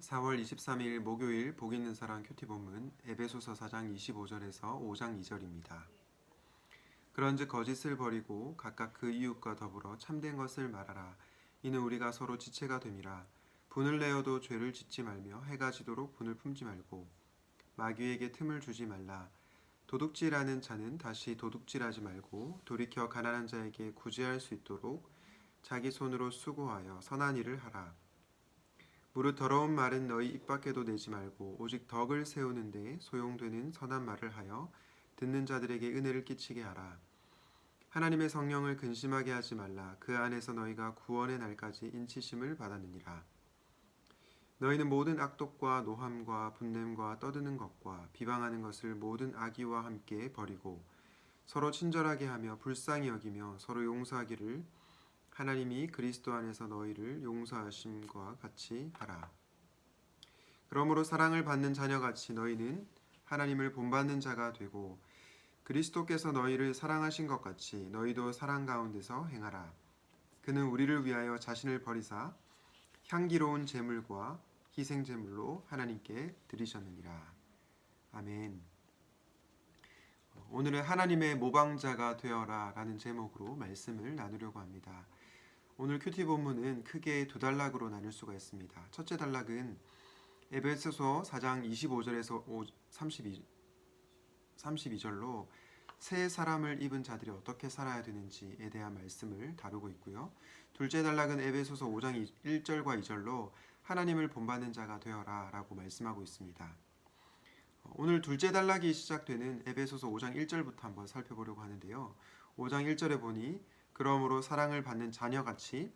4월 23일 목요일 복 있는 사랑 큐티 본문 에베소서 4장 25절에서 5장 2절입니다. 그런즉 거짓을 버리고 각각 그 이웃과 더불어 참된 것을 말하라. 이는 우리가 서로 지체가 됨이라. 분을 내어도 죄를 짓지 말며 해가 지도록 분을 품지 말고 마귀에게 틈을 주지 말라. 도둑질하는 자는 다시 도둑질하지 말고 돌이켜 가난한 자에게 구제할 수 있도록 자기 손으로 수고하여 선한 일을 하라. 무릇 더러운 말은 너희 입 밖에도 내지 말고 오직 덕을 세우는 데 소용되는 선한 말을 하여 듣는 자들에게 은혜를 끼치게 하라. 하나님의 성령을 근심하게 하지 말라. 그 안에서 너희가 구원의 날까지 인치심을 받았느니라. 너희는 모든 악독과 노함과 분냄과 떠드는 것과 비방하는 것을 모든 악의와 함께 버리고 서로 친절하게 하며 불쌍히 여기며 서로 용서하기를 하나님이 그리스도 안에서 너희를 용서하심과 같이 하라. 그러므로 사랑을 받는 자녀같이 너희는 하나님을 본받는 자가 되고 그리스도께서 너희를 사랑하신 것 같이 너희도 사랑 가운데서 행하라. 그는 우리를 위하여 자신을 버리사 향기로운 제물과 희생 제물로 하나님께 드리셨느니라. 아멘. 오늘은 하나님의 모방자가 되어라 라는 제목으로 말씀을 나누려고 합니다. 오늘 큐티 본문은 크게 두 단락으로 나눌 수가 있습니다. 첫째 단락은 에베소서 4장 25절에서 32절로 새 사람을 입은 자들이 어떻게 살아야 되는지에 대한 말씀을 다루고 있고요. 둘째 단락은 에베소서 5장 1절과 2절로 하나님을 본받는 자가 되어라 라고 말씀하고 있습니다. 오늘 둘째 단락이 시작되는 에베소서 5장 1절부터 한번 살펴보려고 하는데요. 5장 1절에 보니 그러므로 사랑을 받는 자녀같이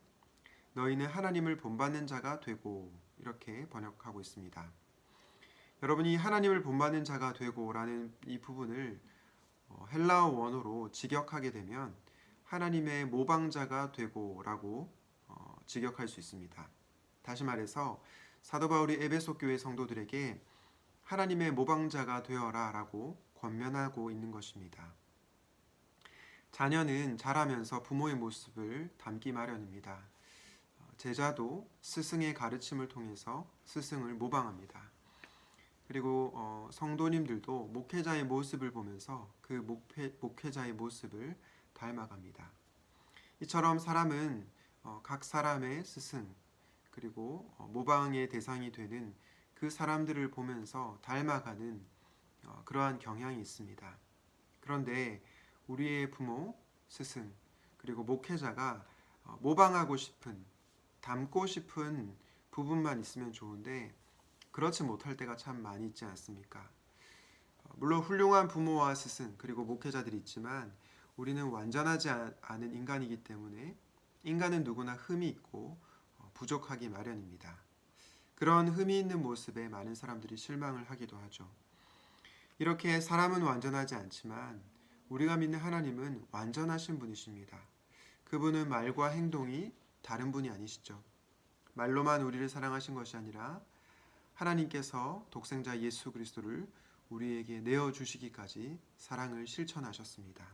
너희는 하나님을 본받는 자가 되고 이렇게 번역하고 있습니다. 여러분이 하나님을 본받는 자가 되고 라는 이 부분을 헬라어 원어로 직역하게 되면 하나님의 모방자가 되고 라고 직역할 수 있습니다. 다시 말해서 사도 바울이 에베소 교회 성도들에게 하나님의 모방자가 되어라 라고 권면하고 있는 것입니다. 자녀는 자라면서 부모의 모습을 닮기 마련입니다. 제자도 스승의 가르침을 통해서 스승을 모방합니다. 그리고 성도님들도 목회자의 모습을 보면서 그 목회자의 모습을 닮아갑니다. 이처럼 사람은 각 사람의 스승 그리고 모방의 대상이 되는 그 사람들을 보면서 닮아가는 그러한 경향이 있습니다. 그런데 우리의 부모, 스승, 그리고 목회자가 모방하고 싶은, 닮고 싶은 부분만 있으면 좋은데 그렇지 못할 때가 참 많이 있지 않습니까? 물론 훌륭한 부모와 스승, 그리고 목회자들이 있지만 우리는 완전하지 않은 인간이기 때문에 인간은 누구나 흠이 있고 부족하기 마련입니다. 그런 흠이 있는 모습에 많은 사람들이 실망을 하기도 하죠. 이렇게 사람은 완전하지 않지만 우리가 믿는 하나님은 완전하신 분이십니다. 그분은 말과 행동이 다른 분이 아니시죠. 말로만 우리를 사랑하신 것이 아니라 하나님께서 독생자 예수 그리스도를 우리에게 내어주시기까지 사랑을 실천하셨습니다.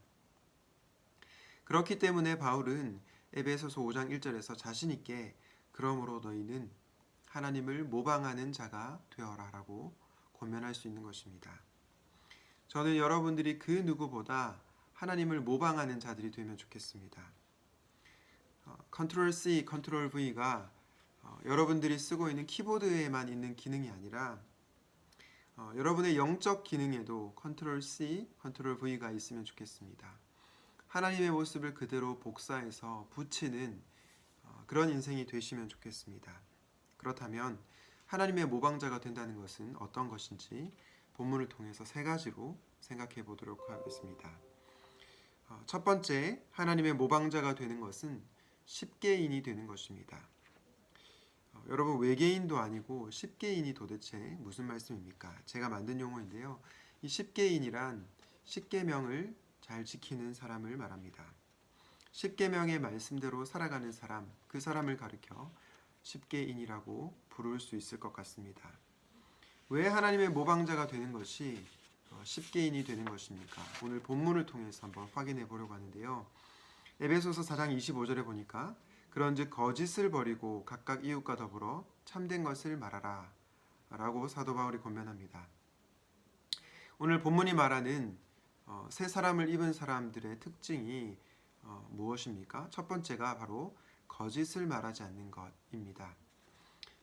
그렇기 때문에 바울은 에베소서 5장 1절에서 자신 있게 그러므로 너희는 하나님을 모방하는 자가 되어라 라고 권면할 수 있는 것입니다. 저는 여러분들이 그 누구보다 하나님을 모방하는 자들이 되면 좋겠습니다. 컨트롤 C, 컨트롤 V가 여러분들이 쓰고 있는 키보드에만 있는 기능이 아니라 여러분의 영적 기능에도 컨트롤 C, 컨트롤 V가 있으면 좋겠습니다. 하나님의 모습을 그대로 복사해서 붙이는 그런 인생이 되시면 좋겠습니다. 그렇다면 하나님의 모방자가 된다는 것은 어떤 것인지 본문을 통해서 세 가지로 생각해 보도록 하겠습니다. 첫 번째, 하나님의 모방자가 되는 것은 십계인이 되는 것입니다. 여러분, 외계인도 아니고 십계인이 도대체 무슨 말씀입니까? 제가 만든 용어인데요. 이 십계인이란 십계명을 잘 지키는 사람을 말합니다. 십계명의 말씀대로 살아가는 사람, 그 사람을 가리켜 십계인이라고 부를 수 있을 것 같습니다. 왜 하나님의 모방자가 되는 것이 십계인이 되는 것입니까? 오늘 본문을 통해서 한번 확인해 보려고 하는데요. 에베소서 4장 25절에 보니까 그런즉 거짓을 버리고 각각 이웃과 더불어 참된 것을 말하라 라고 사도 바울이 권면합니다. 오늘 본문이 말하는 새 사람을 입은 사람들의 특징이 무엇입니까? 첫 번째가 바로 거짓을 말하지 않는 것입니다.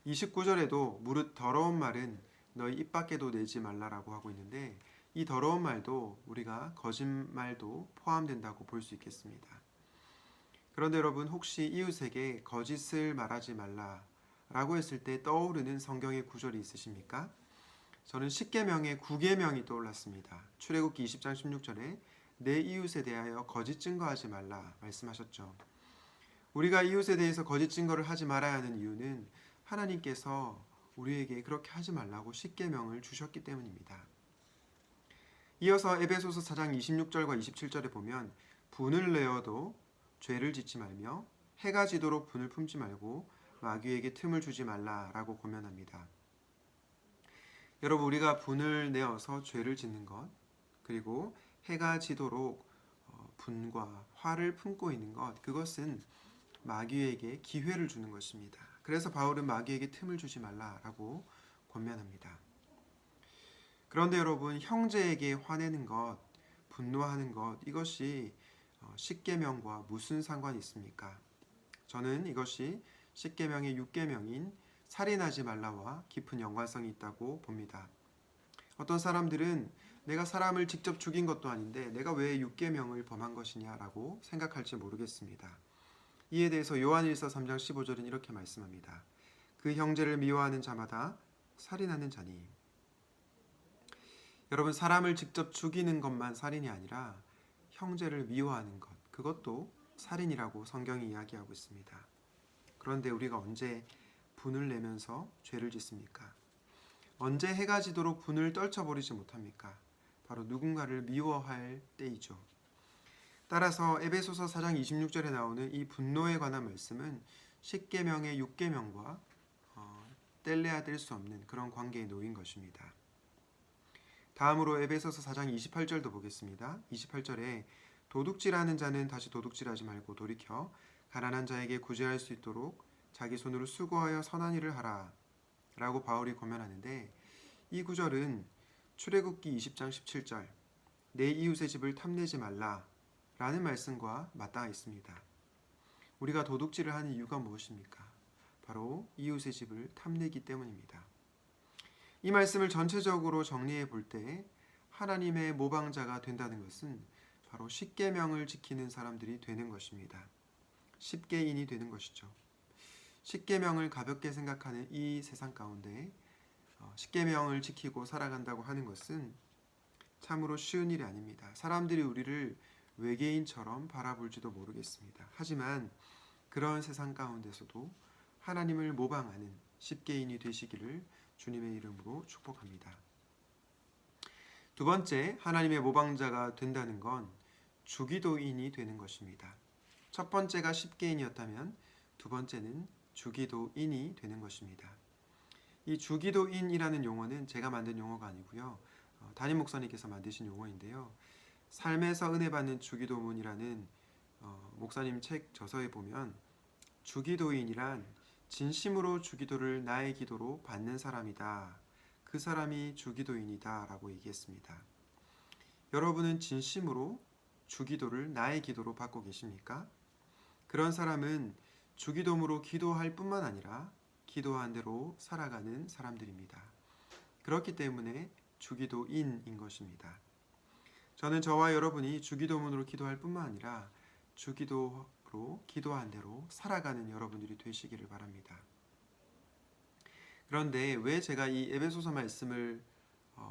29절에도 무릇 더러운 말은 너희 입 밖에도 내지 말라라고 하고 있는데, 이 더러운 말도 우리가 거짓말도 포함된다고 볼 수 있겠습니다. 그런데 여러분, 혹시 이웃에게 거짓을 말하지 말라라고 했을 때 떠오르는 성경의 구절이 있으십니까? 저는 십계명의 9계명이 떠올랐습니다. 출애굽기 20장 16절에 내 이웃에 대하여 거짓 증거하지 말라 말씀하셨죠. 우리가 이웃에 대해서 거짓 증거를 하지 말아야 하는 이유는 하나님께서 우리에게 그렇게 하지 말라고 십계명을 주셨기 때문입니다. 이어서 에베소서 4장 26절과 27절에 보면 분을 내어도 죄를 짓지 말며 해가 지도록 분을 품지 말고 마귀에게 틈을 주지 말라라고 권면합니다. 여러분, 우리가 분을 내어서 죄를 짓는 것, 그리고 해가 지도록 분과 화를 품고 있는 것, 그것은 마귀에게 기회를 주는 것입니다. 그래서 바울은 마귀에게 틈을 주지 말라라고 권면합니다. 그런데 여러분, 형제에게 화내는 것, 분노하는 것, 이것이 십계명과 무슨 상관이 있습니까? 저는 이것이 십계명의 6계명인 살인하지 말라와 깊은 연관성이 있다고 봅니다. 어떤 사람들은 내가 사람을 직접 죽인 것도 아닌데 내가 왜 6계명을 범한 것이냐라고 생각할지 모르겠습니다. 이에 대해서 요한일서 3장 15절은 이렇게 말씀합니다. 그 형제를 미워하는 자마다 살인하는 자니. 여러분, 사람을 직접 죽이는 것만 살인이 아니라 형제를 미워하는 것, 그것도 살인이라고 성경이 이야기하고 있습니다. 그런데 우리가 언제 분을 내면서 죄를 짓습니까? 언제 해가 지도록 분을 떨쳐버리지 못합니까? 바로 누군가를 미워할 때이죠. 따라서 에베소서 4장 26절에 나오는 이 분노에 관한 말씀은 십계명의 6계명과 뗄래야 뗄 수 없는 그런 관계에 놓인 것입니다. 다음으로 에베소서 4장 28절도 보겠습니다. 28절에 도둑질하는 자는 다시 도둑질하지 말고 돌이켜 가난한 자에게 구제할 수 있도록 자기 손으로 수고하여 선한 일을 하라 라고 바울이 권면하는데, 이 구절은 출애굽기 20장 17절 내 이웃의 집을 탐내지 말라 라는 말씀과 맞닿아 있습니다. 우리가 도둑질을 하는 이유가 무엇입니까? 바로 이웃의 집을 탐내기 때문입니다. 이 말씀을 전체적으로 정리해 볼 때 하나님의 모방자가 된다는 것은 바로 십계명을 지키는 사람들이 되는 것입니다. 십계인이 되는 것이죠. 십계명을 가볍게 생각하는 이 세상 가운데 십계명을 지키고 살아간다고 하는 것은 참으로 쉬운 일이 아닙니다. 사람들이 우리를 외계인처럼 바라볼지도 모르겠습니다. 하지만 그런 세상 가운데서도 하나님을 모방하는 십계인이 되시기를 주님의 이름으로 축복합니다. 두 번째, 하나님의 모방자가 된다는 건 주기도인이 되는 것입니다. 첫 번째가 십계인이었다면 두 번째는 주기도인이 되는 것입니다. 이 주기도인이라는 용어는 제가 만든 용어가 아니고요. 담임 목사님께서 만드신 용어인데요. 삶에서 은혜 받는 주기도문이라는 목사님 책 저서에 보면 주기도인이란 진심으로 주기도를 나의 기도로 받는 사람이다. 그 사람이 주기도인이다 라고 얘기했습니다. 여러분은 진심으로 주기도를 나의 기도로 받고 계십니까? 그런 사람은 주기도문으로 기도할 뿐만 아니라 기도한 대로 살아가는 사람들입니다. 그렇기 때문에 주기도인인 것입니다. 저는 저와 여러분이 주기도문으로 기도할 뿐만 아니라 주기도로 기도한 대로 살아가는 여러분들이 되시기를 바랍니다. 그런데 왜 제가 이 에베소서 말씀을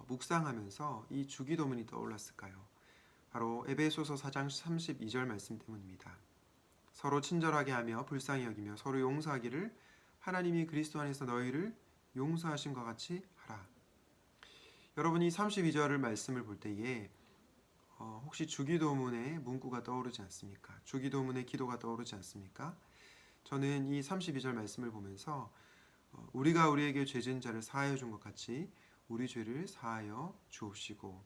묵상하면서 이 주기도문이 떠올랐을까요? 바로 에베소서 4장 32절 말씀 때문입니다. 서로 친절하게 하며 불쌍히 여기며 서로 용서하기를 하나님이 그리스도 안에서 너희를 용서하신 것 같이 하라. 여러분이 32절을 말씀을 볼 때에 혹시 주기도문의 문구가 떠오르지 않습니까? 주기도문의 기도가 떠오르지 않습니까? 저는 이 32절 말씀을 보면서 우리가 우리에게 죄진 자를 사하여 준 것 같이 우리 죄를 사하여 주옵시고,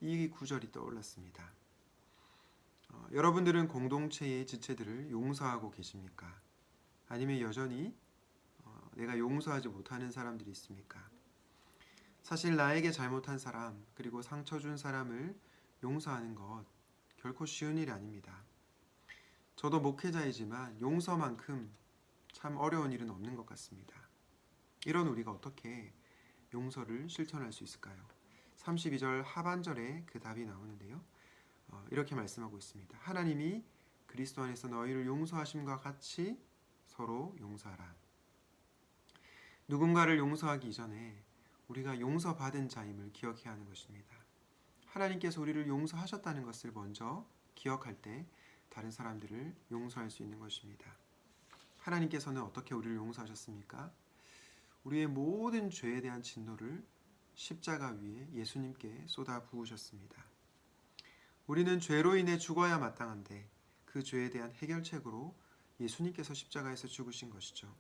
이 구절이 떠올랐습니다. 여러분들은 공동체의 지체들을 용서하고 계십니까? 아니면 여전히 내가 용서하지 못하는 사람들이 있습니까? 사실 나에게 잘못한 사람 그리고 상처 준 사람을 용서하는 것 결코 쉬운 일이 아닙니다. 저도 목회자이지만 용서만큼 참 어려운 일은 없는 것 같습니다. 이런 우리가 어떻게 용서를 실천할 수 있을까요? 32절 하반절에 그 답이 나오는데요. 이렇게 말씀하고 있습니다. 하나님이 그리스도 안에서 너희를 용서하심과 같이 서로 용서하라. 누군가를 용서하기 이전에 우리가 용서받은 자임을 기억해야 하는 것입니다. 하나님께서 우리를 용서하셨다는 것을 먼저 기억할 때 다른 사람들을 용서할 수 있는 것입니다. 하나님께서는 어떻게 우리를 용서하셨습니까? 우리의 모든 죄에 대한 진노를 십자가 위에 예수님께 쏟아 부으셨습니다. 우리는 죄로 인해 죽어야 마땅한데 그 죄에 대한 해결책으로 예수님께서 십자가에서 죽으신 것이죠.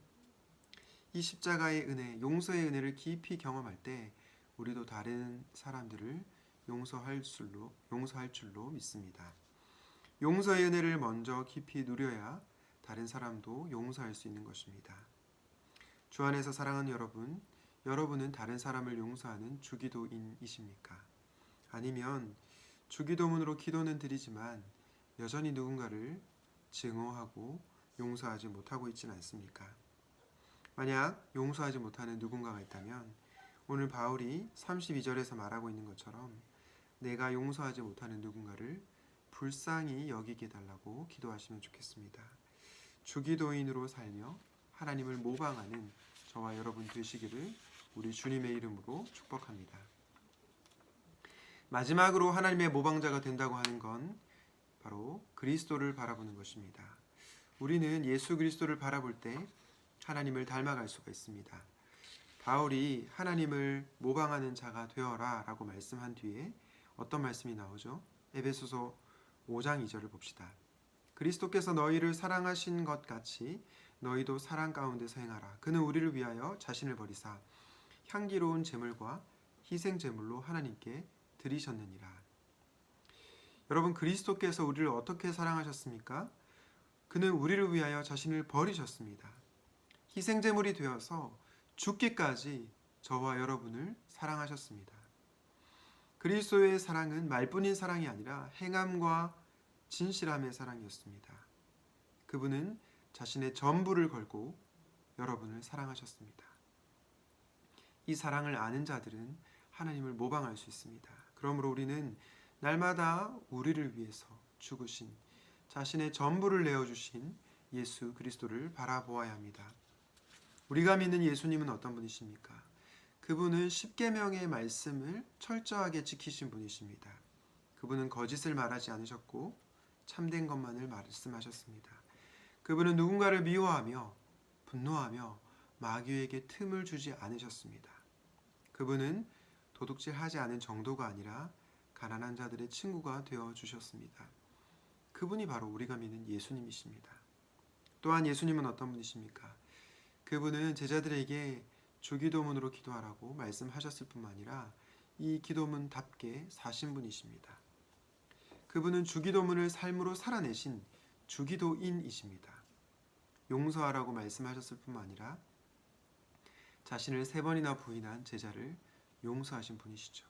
이 십자가의 은혜, 용서의 은혜를 깊이 경험할 때 우리도 다른 사람들을 용서할 줄로 믿습니다. 용서의 은혜를 먼저 깊이 누려야 다른 사람도 용서할 수 있는 것입니다. 주 안에서 사랑하는 여러분, 여러분은 다른 사람을 용서하는 주기도인이십니까? 아니면 주기도문으로 기도는 드리지만 여전히 누군가를 증오하고 용서하지 못하고 있지는 않습니까? 만약 용서하지 못하는 누군가가 있다면 오늘 바울이 32절에서 말하고 있는 것처럼 내가 용서하지 못하는 누군가를 불쌍히 여기게 달라고 기도하시면 좋겠습니다. 주기도인으로 살며 하나님을 모방하는 저와 여러분 되시기를 우리 주님의 이름으로 축복합니다. 마지막으로 하나님의 모방자가 된다고 하는 건 바로 그리스도를 바라보는 것입니다. 우리는 예수 그리스도를 바라볼 때 하나님을 닮아갈 수가 있습니다. 바울이 하나님을 모방하는 자가 되어라 라고 말씀한 뒤에 어떤 말씀이 나오죠? 에베소서 5장 2절을 봅시다. 그리스도께서 너희를 사랑하신 것 같이 너희도 사랑 가운데서 행하라. 그는 우리를 위하여 자신을 버리사 향기로운 제물과 희생 제물로 하나님께 드리셨느니라. 여러분, 그리스도께서 우리를 어떻게 사랑하셨습니까? 그는 우리를 위하여 자신을 버리셨습니다. 희생 제물이 되어서 죽기까지 저와 여러분을 사랑하셨습니다. 그리스도의 사랑은 말뿐인 사랑이 아니라 행함과 진실함의 사랑이었습니다. 그분은 자신의 전부를 걸고 여러분을 사랑하셨습니다. 이 사랑을 아는 자들은 하나님을 모방할 수 있습니다. 그러므로 우리는 날마다 우리를 위해서 죽으신 자신의 전부를 내어주신 예수 그리스도를 바라보아야 합니다. 우리가 믿는 예수님은 어떤 분이십니까? 그분은 십계명의 말씀을 철저하게 지키신 분이십니다. 그분은 거짓을 말하지 않으셨고 참된 것만을 말씀하셨습니다. 그분은 누군가를 미워하며 분노하며 마귀에게 틈을 주지 않으셨습니다. 그분은 도둑질하지 않은 정도가 아니라 가난한 자들의 친구가 되어 주셨습니다. 그분이 바로 우리가 믿는 예수님이십니다. 또한 예수님은 어떤 분이십니까? 그분은 제자들에게 주기도문으로 기도하라고 말씀하셨을 뿐만 아니라 이 기도문답게 사신 분이십니다. 그분은 주기도문을 삶으로 살아내신 주기도인이십니다. 용서하라고 말씀하셨을 뿐만 아니라 자신을 3번이나 부인한 제자를 용서하신 분이시죠.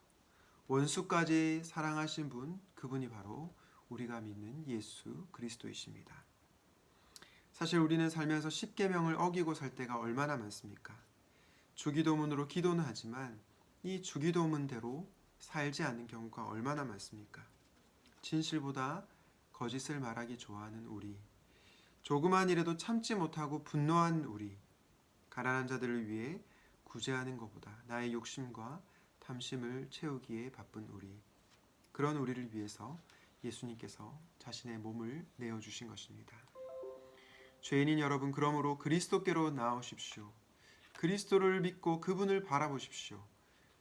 원수까지 사랑하신 분, 그분이 바로 우리가 믿는 예수 그리스도이십니다. 사실 우리는 살면서 십계명을 어기고 살 때가 얼마나 많습니까? 주기도문으로 기도는 하지만 이 주기도문대로 살지 않는 경우가 얼마나 많습니까? 진실보다 거짓을 말하기 좋아하는 우리, 조그만 일에도 참지 못하고 분노한 우리, 가난한 자들을 위해 구제하는 것보다 나의 욕심과 탐심을 채우기에 바쁜 우리, 그런 우리를 위해서 예수님께서 자신의 몸을 내어주신 것입니다. 죄인인 여러분, 그러므로 그리스도께로 나오십시오. 그리스도를 믿고 그분을 바라보십시오.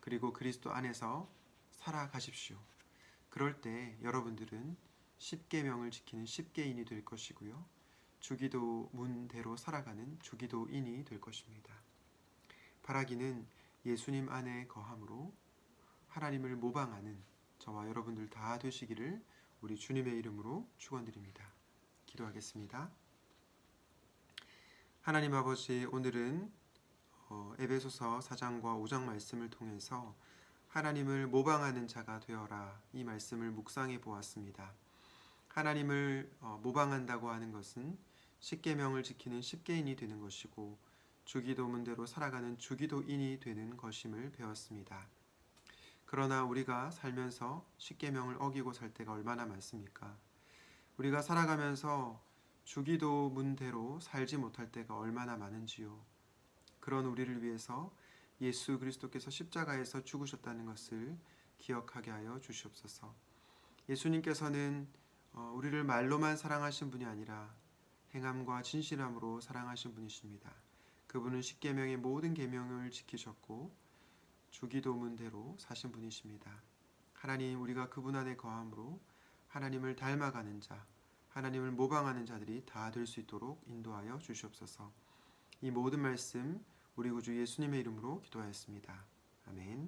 그리고 그리스도 안에서 살아가십시오. 그럴 때 여러분들은 십계명을 지키는 십계인이 될 것이고요. 주기도문대로 살아가는 주기도인이 될 것입니다. 바라기는 예수님 안에 거함으로 하나님을 모방하는 저와 여러분들 다 되시기를 우리 주님의 이름으로 축원드립니다. 기도하겠습니다. 하나님 아버지, 오늘은 에베소서 4장과 5장 말씀을 통해서 하나님을 모방하는 자가 되어라, 이 말씀을 묵상해 보았습니다. 하나님을 모방한다고 하는 것은 십계명을 지키는 십계인이 되는 것이고 주기도문대로 살아가는 주기도인이 되는 것임을 배웠습니다. 그러나 우리가 살면서 십계명을 어기고 살 때가 얼마나 많습니까? 우리가 살아가면서 주기도문대로 살지 못할 때가 얼마나 많은지요. 그런 우리를 위해서 예수 그리스도께서 십자가에서 죽으셨다는 것을 기억하게 하여 주시옵소서. 예수님께서는 우리를 말로만 사랑하신 분이 아니라 행함과 진실함으로 사랑하신 분이십니다. 그분은 십계명의 모든 계명을 지키셨고 주기도문대로 사신 분이십니다. 하나님, 우리가 그분 안에 거함으로 하나님을 닮아가는 자, 하나님을 모방하는 자들이 다 될 수 있도록 인도하여 주시옵소서. 이 모든 말씀 우리 구주 예수님의 이름으로 기도하였습니다. 아멘.